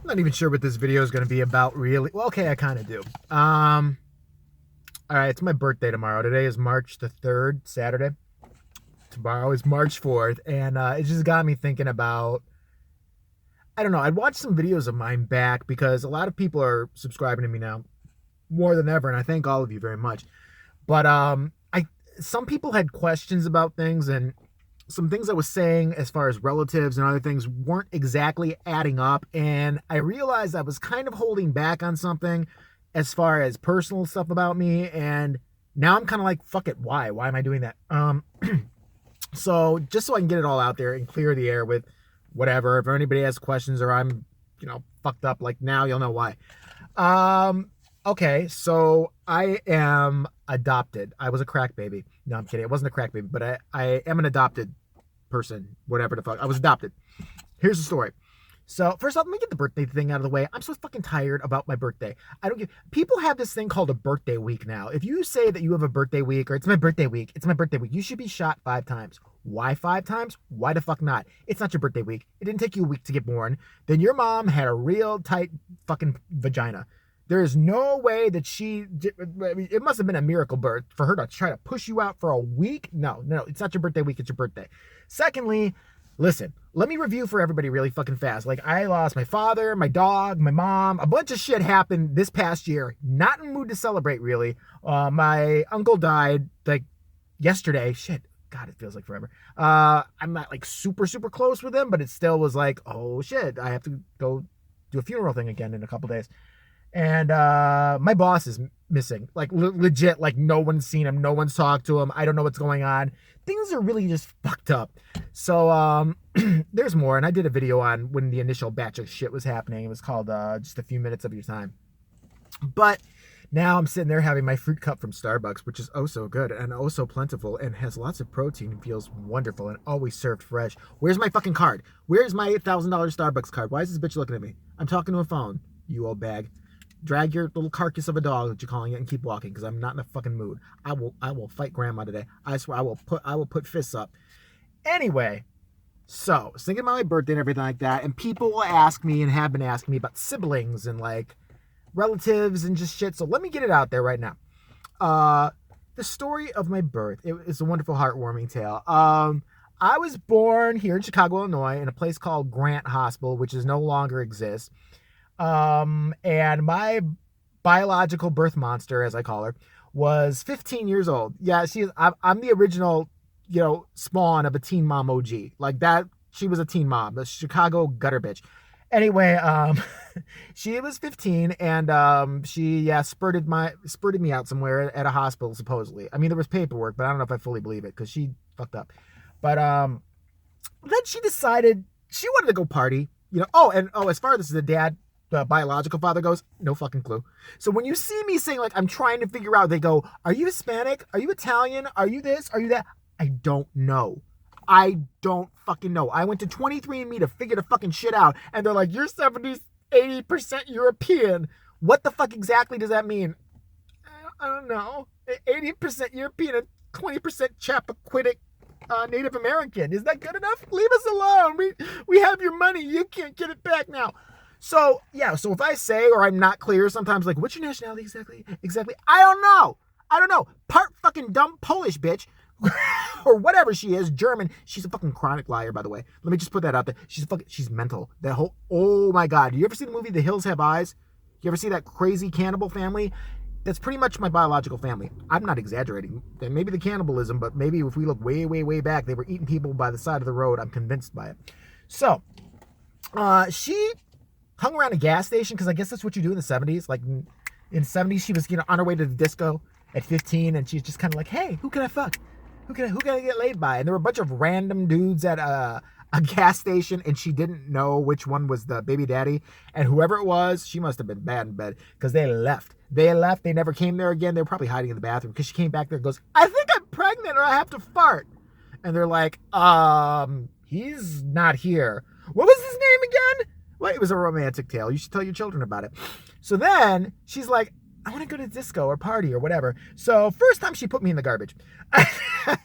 not even sure what this video is going to be about, really. Well, okay, I kind of do. All right, it's my birthday tomorrow. Today is March the 3rd, Saturday. Tomorrow is March 4th, and it just got me thinking about, I don't know, I'd watched some videos of mine back because a lot of people are subscribing to me now more than ever, and I thank all of you very much. But some people had questions about things, and some things I was saying as far as relatives and other things weren't exactly adding up, and I realized I was kind of holding back on something as far as personal stuff about me, and now I'm kind of like, fuck it, why am I doing that? So just so I can get it all out there and clear the air with whatever, if anybody has questions or I'm fucked up, like, now you'll know why. Okay, so I am adopted. I was a crack baby. No, I'm kidding. It wasn't a crack baby, but I am an adopted person, whatever the fuck. I was adopted. Here's the story. So first off, let me get the birthday thing out of the way. I'm so fucking tired about my birthday. People have this thing called a birthday week now. If you say that you have a birthday week or it's my birthday week, you should be shot 5 times. Why 5 times? Why the fuck not? It's not your birthday week. It didn't take you a week to get born. Then your mom had a real tight fucking vagina. There is no way that it must have been a miracle birth for her to try to push you out for a week. No, it's not your birthday week. It's your birthday. Secondly, listen, let me review for everybody really fucking fast. Like, I lost my father, my dog, my mom. A bunch of shit happened this past year. Not in the mood to celebrate, really. My uncle died, like, yesterday. Shit. God, it feels like forever. I'm not, like, super, super close with him, but it still was like, oh, shit. I have to go do a funeral thing again in a couple days. And my boss is missing. Like, legit, like, no one's seen him. No one's talked to him. I don't know what's going on. Things are really just fucked up. So there's more. And I did a video on when the initial batch of shit was happening. It was called Just a Few Minutes of Your Time. But now I'm sitting there having my fruit cup from Starbucks, which is oh so good and oh so plentiful and has lots of protein and feels wonderful and always served fresh. Where's my fucking card? Where's my $1,000 Starbucks card? Why is this bitch looking at me? I'm talking to a phone, you old bag. Drag your little carcass of a dog that you're calling it and keep walking, because I'm not in a fucking mood. I will fight grandma today. I swear I will put fists up. Anyway, so I was thinking about my birthday and everything like that, and people will ask me and have been asking me about siblings and like relatives and just shit. So let me get it out there right now. The story of my birth. It's a wonderful, heartwarming tale. I was born here in Chicago, Illinois, in a place called Grant Hospital, which no longer exists. And my biological birth monster, as I call her, was 15 years old. Yeah, I'm the original, spawn of a teen mom OG. Like that, she was a teen mom, a Chicago gutter bitch. Anyway, she was 15 and she spurted me out somewhere at a hospital, supposedly. I mean, there was paperwork, but I don't know if I fully believe it because she fucked up. But then she decided she wanted to go party. As far as the dad, the biological father goes, no fucking clue. So when you see me saying, like, I'm trying to figure out, they go, are you Hispanic? Are you Italian? Are you this? Are you that? I don't know. I don't fucking know. I went to 23andMe to figure the fucking shit out, and they're like, you're 80% European. What the fuck exactly does that mean? I don't know. 80% European and 20% Chappaquiddick Native American. Is that good enough? Leave us alone. We have your money. You can't get it back now. So, so if I say, or I'm not clear, sometimes like, what's your nationality exactly? I don't know. Part fucking dumb Polish bitch, or whatever she is, German. She's a fucking chronic liar, by the way. Let me just put that out there. She's mental. Oh my God. You ever see the movie The Hills Have Eyes? You ever see that crazy cannibal family? That's pretty much my biological family. I'm not exaggerating. Maybe the cannibalism, but maybe if we look way, way, way back, they were eating people by the side of the road. I'm convinced by it. So, she hung around a gas station, because I guess that's what you do in the 70s. Like, in the 70s, she was, on her way to the disco at 15, and she's just kind of like, hey, who can I fuck? Who can I get laid by? And there were a bunch of random dudes at a gas station, and she didn't know which one was the baby daddy. And whoever it was, she must have been bad in bed, because they left. They never came there again. They were probably hiding in the bathroom, because she came back there and goes, I think I'm pregnant, or I have to fart. And they're like, he's not here. What was his name again? Well, it was a romantic tale. You should tell your children about it. So then she's like, I want to go to disco or party or whatever. So first time she put me in the garbage. And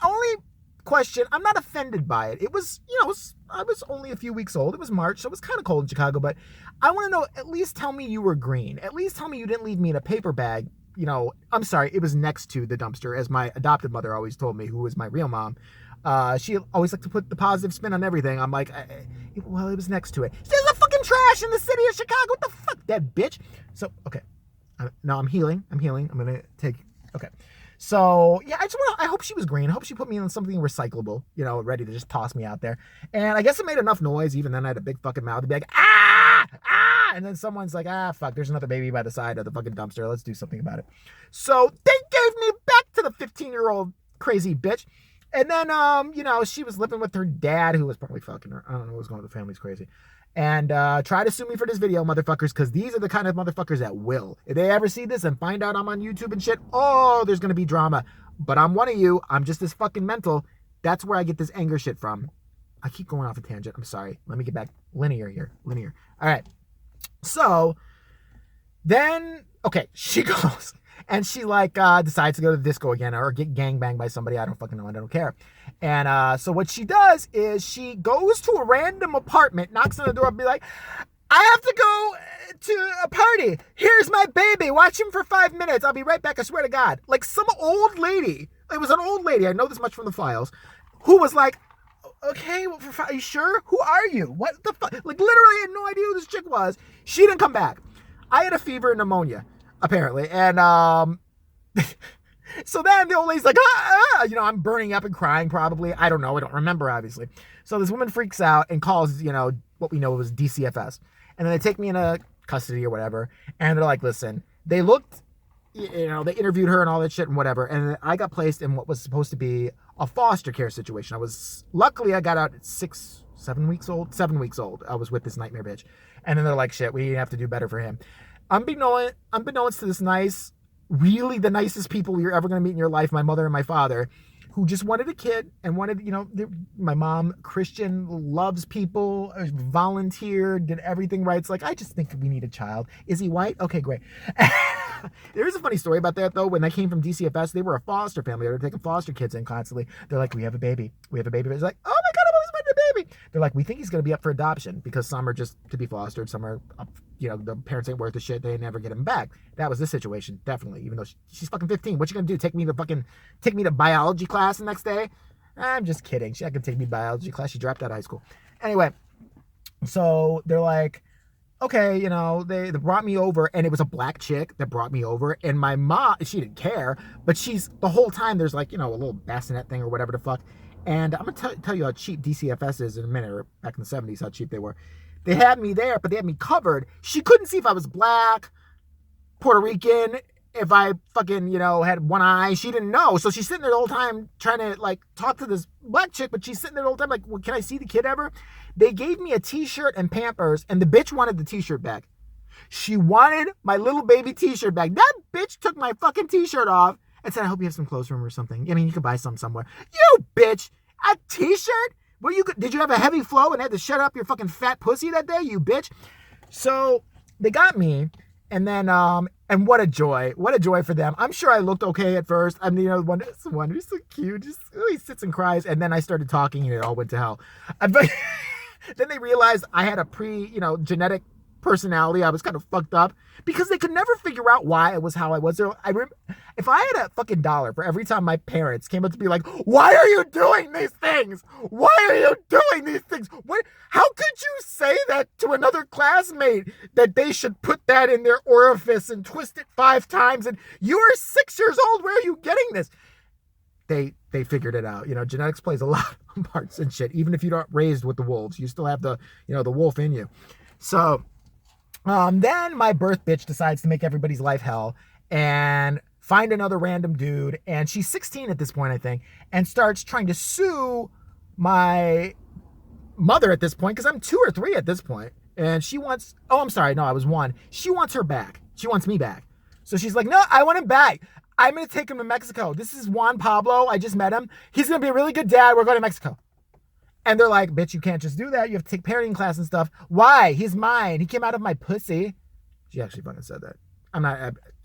only question. I'm not offended by it. It was, I was only a few weeks old. It was March, so it was kind of cold in Chicago, but I want to know, at least tell me you were green. At least tell me you didn't leave me in a paper bag. I'm sorry, it was next to the dumpster, as my adopted mother always told me, who was my real mom. She always liked to put the positive spin on everything. I'm like, well, it was next to it. There's a fucking trash in the city of Chicago. What the fuck, that bitch? So, okay. No, I'm healing. I'm going to take, okay. So, yeah, I hope she was green. I hope she put me in something recyclable, ready to just toss me out there. And I guess it made enough noise. Even then, I had a big fucking mouth to be like, ah, ah. And then someone's like, fuck, there's another baby by the side of the fucking dumpster. Let's do something about it. So they gave me back to the 15-year-old crazy bitch. And then, she was living with her dad, who was probably fucking her. I don't know what was going on. The family's crazy. And try to sue me for this video, motherfuckers, because these are the kind of motherfuckers that will. If they ever see this and find out I'm on YouTube and shit, there's going to be drama. But I'm one of you. I'm just as fucking mental. That's where I get this anger shit from. I keep going off a tangent. I'm sorry. Let me get back linear here. Linear. All right. So then, okay, she goes. And she decides to go to the disco again or get gangbanged by somebody. I don't fucking know. I don't care. And so what she does is she goes to a random apartment, knocks on the door, and be like, I have to go to a party. Here's my baby. Watch him for 5 minutes. I'll be right back. I swear to God. Like some old lady. It was an old lady. I know this much from the files. Who was like, okay, well, are you sure? Who are you? What the fuck? Like literally had no idea who this chick was. She didn't come back. I had a fever and pneumonia. Apparently. And, so then the old lady's like, I'm burning up and crying probably. I don't know. I don't remember, obviously. So this woman freaks out and calls, what we know was DCFS. And then they take me into custody or whatever. And they're like, listen, they looked, they interviewed her and all that shit and whatever. And I got placed in what was supposed to be a foster care situation. Luckily I got out at 7 weeks old. I was with this nightmare bitch. And then they're like, shit, we have to do better for him. Unbeknownst to this really the nicest people you're ever going to meet in your life, my mother and my father, who just wanted a kid and wanted, my mom, Christian, loves people, volunteered, did everything right. It's like, I just think we need a child. Is he white? Okay, great. There is a funny story about that, though. When they came from DCFS, they were a foster family. They were taking foster kids in constantly. They're like, we have a baby. It's like, oh my God, I've always wanted a baby. They're like, we think he's going to be up for adoption because some are just to be fostered. Some are up, the parents ain't worth the shit. They never get him back. That was the situation, definitely. Even though she's fucking 15. What you going to do? Take me to biology class the next day? I'm just kidding. She can take me to biology class. She dropped out of high school. Anyway, so they're like, okay, they brought me over, and it was a black chick that brought me over, and my mom, she didn't care, but she's, the whole time, there's like, a little bassinet thing or whatever the fuck, and I'm gonna tell you how cheap DCFS is in a minute, or back in the 70s, how cheap they were. They had me there, but they had me covered. She couldn't see if I was black, Puerto Rican, if I fucking, had one eye. She didn't know, so she's sitting there the whole time trying to, talk to this black chick, but she's sitting there the whole time like, well, can I see the kid ever? They gave me a t-shirt and Pampers, and the bitch wanted the t-shirt back. She wanted my little baby t-shirt back. That bitch took my fucking t-shirt off and said, I hope you have some clothes from her or something. You could buy some somewhere. You bitch! A t-shirt? Well, did you have a heavy flow and had to shut up your fucking fat pussy that day, you bitch? So, they got me, and then, and what a joy for them. I'm sure I looked okay at first. I'm the one who's so cute, just he sits and cries, and then I started talking, and it all went to hell. Then they realized I had a genetic personality. I was kind of fucked up because they could never figure out why I was how I was. If I had a fucking dollar for every time my parents came up to be like, why are you doing these things? Why are you doing these things? How could you say that to another classmate that they should put that in their orifice and twist it 5 times? And you are 6 years old. Where are you getting this? They figured it out. Genetics plays a lot of parts and shit. Even if you're not raised with the wolves, you still have the wolf in you. So, then my birth bitch decides to make everybody's life hell and find another random dude. And she's 16 at this point, I think, and starts trying to sue my mother at this point, because I'm 2 or 3 at this point. And she wants, I'm sorry, no, I was 1. She wants her back. She wants me back. So she's like, no, I want him back. I'm going to take him to Mexico. This is Juan Pablo. I just met him. He's going to be a really good dad. We're going to Mexico. And they're like, bitch, you can't just do that. You have to take parenting class and stuff. Why? He's mine. He came out of my pussy. She actually fucking said that.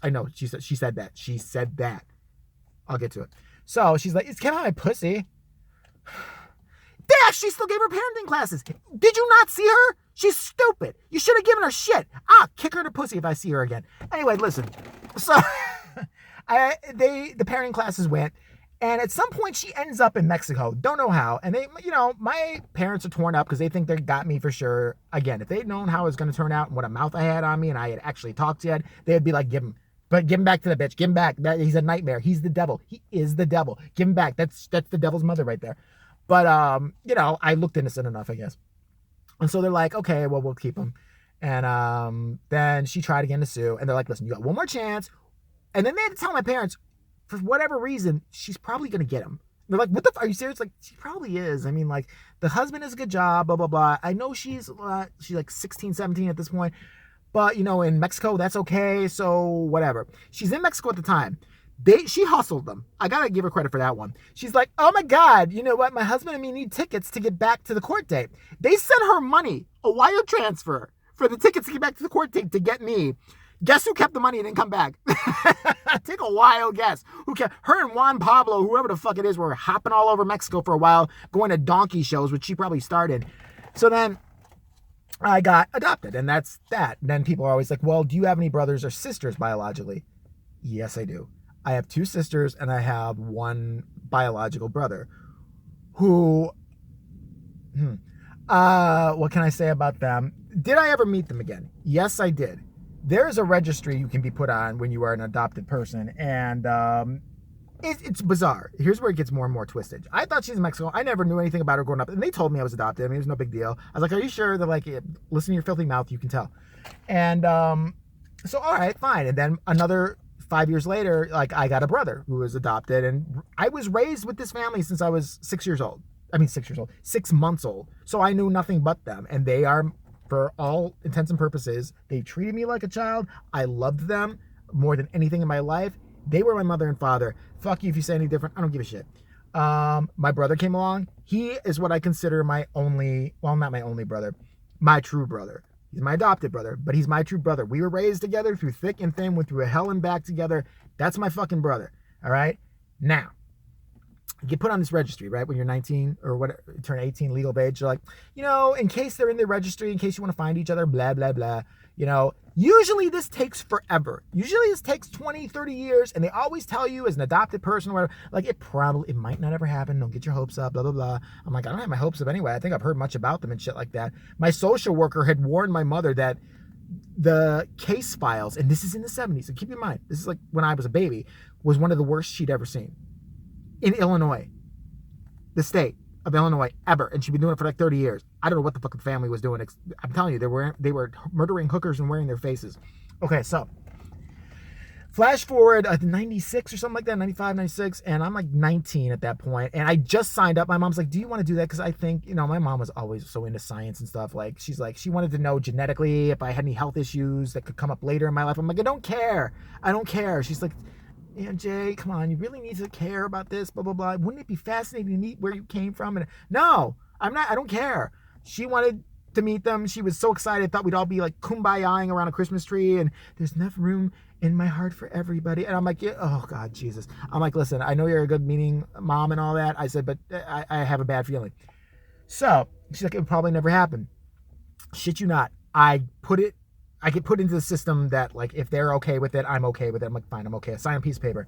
I know. She said that. She said that. I'll get to it. So she's like, it came out of my pussy. They actually still gave her parenting classes. Did you not see her? She's stupid. You should have given her shit. Kick her in the pussy if I see her again. Anyway, listen. So the parenting classes went, and at some point she ends up in Mexico. Don't know how. And they, my parents are torn up because they think they got me for sure. Again, if they'd known how it was going to turn out and what a mouth I had on me and I had actually talked yet, they'd be like, give him back to the bitch. Give him back. He's a nightmare. He's the devil. He is the devil. Give him back. That's the devil's mother right there. But, I looked innocent enough, I guess. And so they're like, okay, well, we'll keep him. And then she tried again to sue. And they're like, listen, you got one more chance. And then they had to tell my parents, for whatever reason, she's probably going to get him. They're like, are you serious? Like, she probably is. I mean, like, the husband does a good job, blah, blah, blah. I know she's like 16, 17 at this point. But, in Mexico, that's okay. So whatever. She's in Mexico at the time. She hustled them. I gotta give her credit for that one. She's like, oh my God, you know what? My husband and me need tickets to get back to the court date. They sent her money, a wire transfer, for the tickets to get back to the court date to get me. Guess who kept the money and didn't come back? Take a wild guess. Who kept her and Juan Pablo, whoever the fuck it is, were hopping all over Mexico for a while, going to donkey shows, which she probably started. So then I got adopted, and that's that. And then people are always like, well, do you have any brothers or sisters biologically? Yes, I do. I have 2 sisters and I have 1 biological brother who, what can I say about them? Did I ever meet them again? Yes, I did. There is a registry you can be put on when you are an adopted person, and it's bizarre. Here's where it gets more and more twisted. I thought she's in Mexico. I never knew anything about her growing up, and they told me I was adopted. I mean, it was no big deal. I was like, are you sure? They're like, yeah, listen to your filthy mouth, you can tell. And so, all right, fine. And then another 5 years later, like, I got a brother who was adopted, and I was raised with this family since I was 6 years old. 6 months old. So I knew nothing but them, and they are, for all intents and purposes, they treated me like a child. I loved them more than anything in my life. They were my mother and father. Fuck you if you say any different. I don't give a shit. My brother came along. He is what I consider my only, well, not my only brother, my true brother. He's my adopted brother, but he's my true brother. We were raised together through thick and thin, went through hell and back together. That's my fucking brother. All right? Now, you get put on this registry, right? When you're 19 or whatever, turn 18, legal of age. You're like, in case they're in the registry, in case you want to find each other, blah, blah, blah. Usually this takes forever. Usually this takes 20, 30 years. And they always tell you as an adopted person or whatever, like, it might not ever happen. Don't get your hopes up, blah, blah, blah. I'm like, I don't have my hopes up anyway. I think I've heard much about them and shit like that. My social worker had warned my mother that the case files, and this is in the 70s, so keep in mind, this is like when I was a baby, was one of the worst she'd ever seen. In Illinois, the state of Illinois, ever. And she'd been doing it for like 30 years. I don't know what the fuck the family was doing. I'm telling you, they were murdering hookers and wearing their faces. Okay, so flash forward 96 or something like that, 95, 96, and I'm like 19 at that point, and I just signed up. My mom's like, do you want to do that? Because I think, my mom was always so into science and stuff. Like, she's like, she wanted to know genetically if I had any health issues that could come up later in my life. I'm like, I don't care. She's like, Jay, come on, you really need to care about this, blah, blah, blah. Wouldn't it be fascinating to meet where you came from? And no, I don't care. She wanted to meet them. She was so excited, thought we'd all be like kumbayaing around a Christmas tree, and there's enough room in my heart for everybody. And I'm like, oh God, Jesus. I'm like, listen, I know you're a good meaning mom and all that. I said, but I have a bad feeling. So she's like, it would probably never happen. Shit you not. I get put into the system that, like, if they're okay with it, I'm okay with it. I'm like, fine, I'm okay. I sign a piece of paper.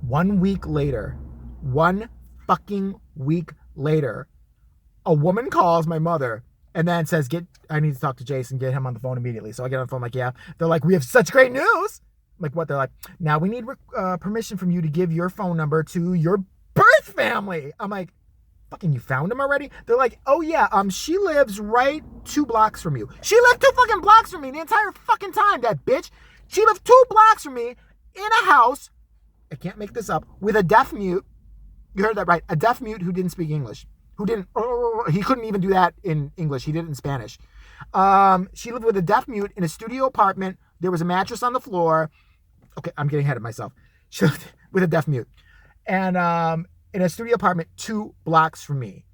1 week later, 1 fucking week later, a woman calls my mother and then says, I need to talk to Jason, get him on the phone immediately. So I get on the phone, I'm like, yeah. They're like, we have such great news. I'm like, what? They're like, now we need permission from you to give your phone number to your birth family. I'm like, fucking, you found him already? They're like, oh yeah, she lives right 2 blocks from you. She lived 2 fucking blocks from me the entire fucking time, that bitch. She lived 2 blocks from me in a house, I can't make this up, with a deaf mute. You heard that right. A deaf mute who didn't speak English. He couldn't even do that in English. He did it in Spanish. She lived with a deaf mute in a studio apartment. There was a mattress on the floor. Okay, I'm getting ahead of myself. She lived with a deaf mute. And, in a studio apartment 2 blocks from me.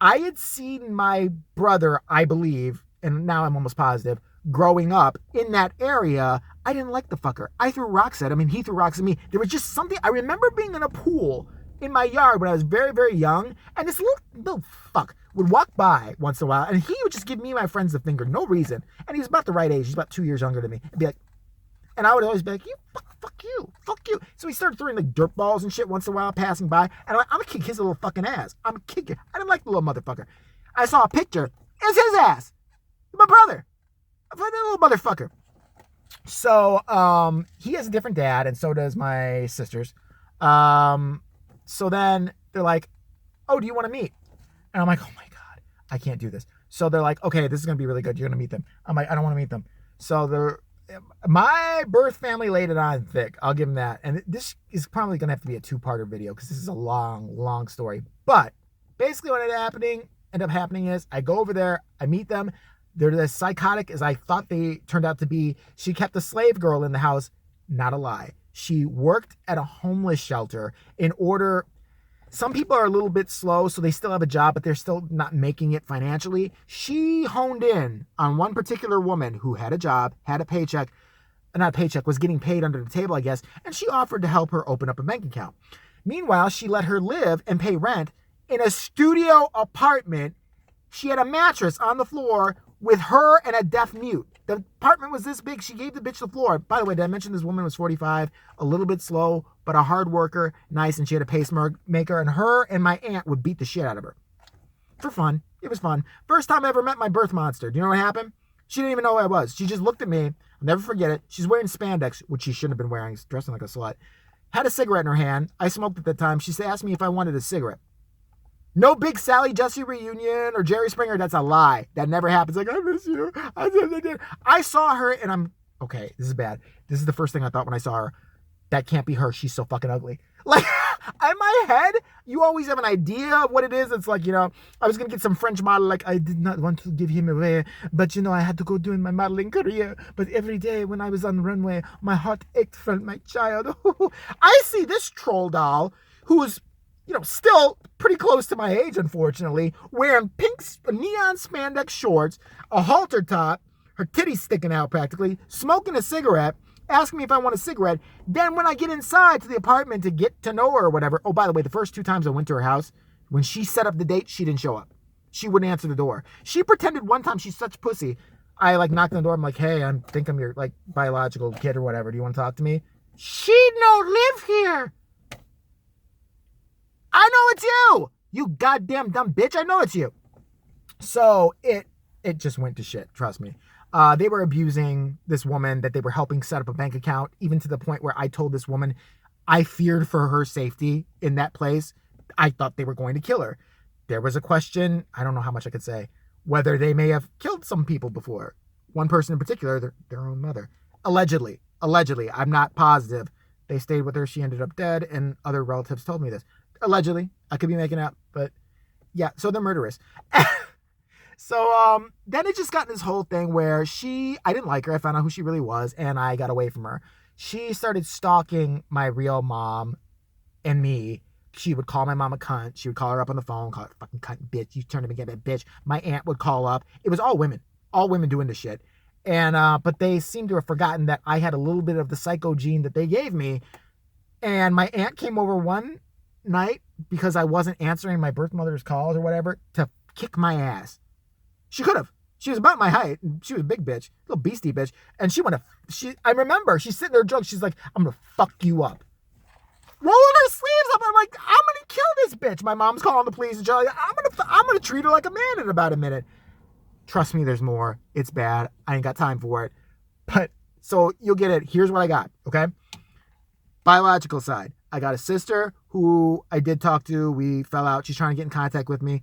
I had seen my brother, I believe, and now I'm almost positive, growing up in that area. I didn't like the fucker. I threw rocks at him and he threw rocks at me. There was just something. I remember being in a pool in my yard when I was very, very young, and this little fuck would walk by once in a while, and he would just give me and my friends the finger, no reason. And he was about the right age. He's about 2 years younger than me. And be like, and I would always be like, fuck you. So he started throwing like dirt balls and shit once in a while, passing by, and I'm like, I'm gonna kick his little fucking ass. I'm gonna kick it. I didn't like the little motherfucker. I saw a picture. It's his ass. My brother. I'm like that little motherfucker. So he has a different dad, and so does my sisters. So then they're like, oh, do you want to meet? And I'm like, oh my God, I can't do this. So they're like, okay, this is going to be really good. You're going to meet them. I'm like, I don't want to meet them. So my birth family laid it on thick. I'll give them that. And this is probably going to have to be a 2-parter video because this is a long, long story. But basically what ended up happening is I go over there, I meet them. They're as psychotic as I thought they turned out to be. She kept a slave girl in the house. Not a lie. She worked at a homeless shelter in order. Some people are a little bit slow, so they still have a job, but they're still not making it financially. She honed in on one particular woman who had a job, had a paycheck, not a paycheck, was getting paid under the table, I guess, and she offered to help her open up a bank account. Meanwhile, she let her live and pay rent in a studio apartment. She had a mattress on the floor with her and a deaf mute. The apartment was this big. She gave the bitch the floor. By the way, did I mention this woman was 45, a little bit slow, but a hard worker, nice, and she had a pacemaker, and her and my aunt would beat the shit out of her. For fun. It was fun. First time I ever met my birth monster. Do you know what happened? She didn't even know who I was. She just looked at me. I'll never forget it. She's wearing spandex, which she shouldn't have been wearing. She's dressing like a slut. Had a cigarette in her hand. I smoked at the time. She asked me if I wanted a cigarette. No Big Sally Jesse reunion or Jerry Springer. That's a lie. That never happens. Like, I miss you. I saw her and I'm, okay, this is bad. This is the first thing I thought when I saw her. That can't be her. She's so fucking ugly. Like, in my head, you always have an idea of what it is. It's like, I was going to get some French model. Like, I did not want to give him away. But, I had to go doing my modeling career. But every day when I was on the runway, my heart ached for my child. I see this troll doll who is, still pretty close to my age, unfortunately, wearing pink neon spandex shorts, a halter top, her titties sticking out practically, smoking a cigarette, asking me if I want a cigarette. Then when I get inside to the apartment to get to know her or whatever, oh, by the way, the first 2 times I went to her house, when she set up the date, she didn't show up. She wouldn't answer the door. She pretended one time, she's such pussy. I knocked on the door. I'm like, hey, I think I'm your biological kid or whatever. Do you want to talk to me? She no live here. I know it's you! You goddamn dumb bitch, I know it's you. So it just went to shit, trust me. They were abusing this woman that they were helping set up a bank account, even to the point where I told this woman I feared for her safety in that place. I thought they were going to kill her. There was a question, I don't know how much I could say, whether they may have killed some people before. One person in particular, their own mother. Allegedly. I'm not positive. They stayed with her, she ended up dead, and other relatives told me this. Allegedly. I could be making up, but yeah, so they're murderous. So then it just got this whole thing where I didn't like her. I found out who she really was, and I got away from her. She started stalking my real mom and me. She would call my mom a cunt. She would call her up on the phone, call her fucking cunt, bitch. You turned me into a bitch. My aunt would call up. It was all women doing this shit. And but they seem to have forgotten that I had a little bit of the psycho gene that they gave me. And my aunt came over one night because I wasn't answering my birth mother's calls or whatever to kick my ass. She could have. She was about my height. She was a big bitch, little beastie bitch. And I remember she's sitting there drunk. She's like, I'm going to fuck you up. Rolling her sleeves up. I'm like, I'm going to kill this bitch. My mom's calling the police and she's like, I'm going to treat her like a man in about a minute. Trust me, there's more. It's bad. I ain't got time for it. But so you'll get it. Here's what I got. Okay. Biological side. I got a sister who I did talk to. We fell out. She's trying to get in contact with me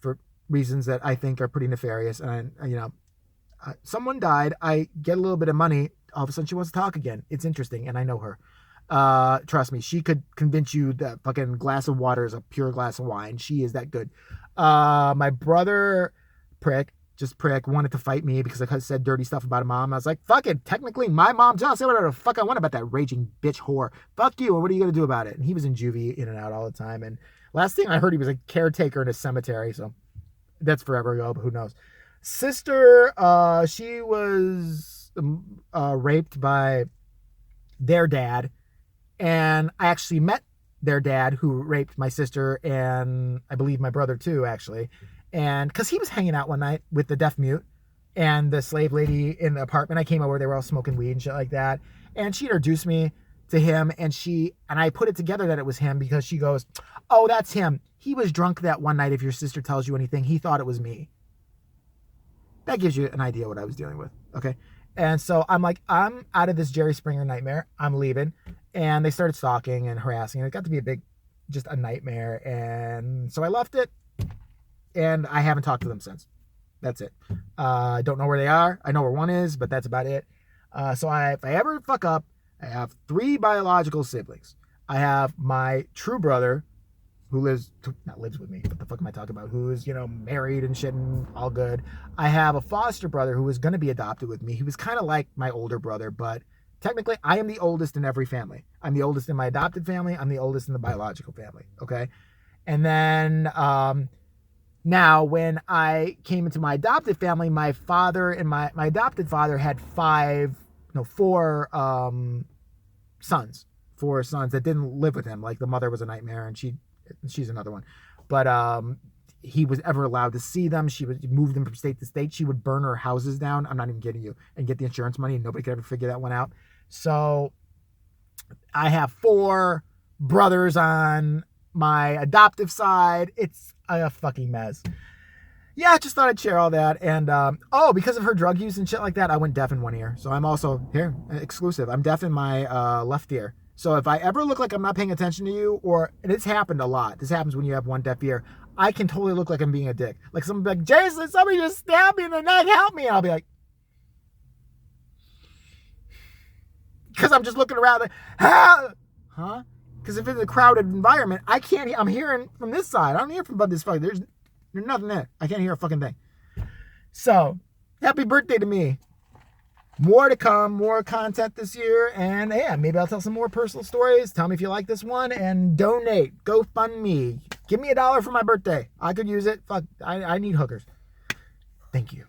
for reasons that I think are pretty nefarious. And, someone died. I get a little bit of money. All of a sudden she wants to talk again. It's interesting. And I know her. Trust me. She could convince you that fucking glass of water is a pure glass of wine. She is that good. My brother, prick, wanted to fight me because I said dirty stuff about a mom. I was like, fuck it. Technically, my mom's. I'll say whatever the fuck I want about that raging bitch whore. Fuck you. What are you going to do about it? And he was in juvie, in and out all the time. And last thing I heard, he was a caretaker in a cemetery. So that's forever ago, but who knows? Sister, she was raped by their dad. And I actually met their dad, who raped my sister and I believe my brother too, actually. And because he was hanging out one night with the deaf mute and the slave lady in the apartment. I came over, they were all smoking weed and shit like that. And she introduced me to him, and I put it together that it was him because she goes, "Oh, that's him. He was drunk that one night. If your sister tells you anything, he thought it was me." That gives you an idea what I was dealing with. Okay. And so I'm like, I'm out of this Jerry Springer nightmare. I'm leaving. And they started stalking and harassing. And it got to be just a nightmare. And so I left it. And I haven't talked to them since. That's it. I don't know where they are. I know where one is, but that's about it. So if I ever fuck up, I have 3 biological siblings. I have my true brother, who not lives with me, what the fuck am I talking about? Who is, married and shit and all good. I have a foster brother who was going to be adopted with me. He was kind of like my older brother, but technically I am the oldest in every family. I'm the oldest in my adopted family. I'm the oldest in the biological family. Okay. And then, now when I came into my adopted family, my father and my adopted father had 4 sons. 4 sons that didn't live with him. Like the mother was a nightmare and she's another one. But he was ever allowed to see them. She would move them from state to state. She would burn her houses down. I'm not even kidding you. And get the insurance money. And nobody could ever figure that one out. So I have 4 brothers on my adoptive side. It's a fucking mess. Yeah, I just thought I'd share all that. And because of her drug use and shit like that, I went deaf in one ear. So I'm also here, exclusive. I'm deaf in my left ear. So if I ever look like I'm not paying attention to you, and it's happened a lot. This happens when you have one deaf ear. I can totally look like I'm being a dick. Like someone be like, "Jason, somebody just stabbed me in the neck. Help me." I'll be like, because I'm just looking around like, huh? Because if it's a crowded environment, I can't hear. I'm hearing from this side. I don't hear from this side. There's nothing there. I can't hear a fucking thing. So, happy birthday to me. More to come, more content this year, and yeah, maybe I'll tell some more personal stories. Tell me if you like this one, and donate. GoFundMe. Give me $1 for my birthday. I could use it. Fuck, I need hookers. Thank you.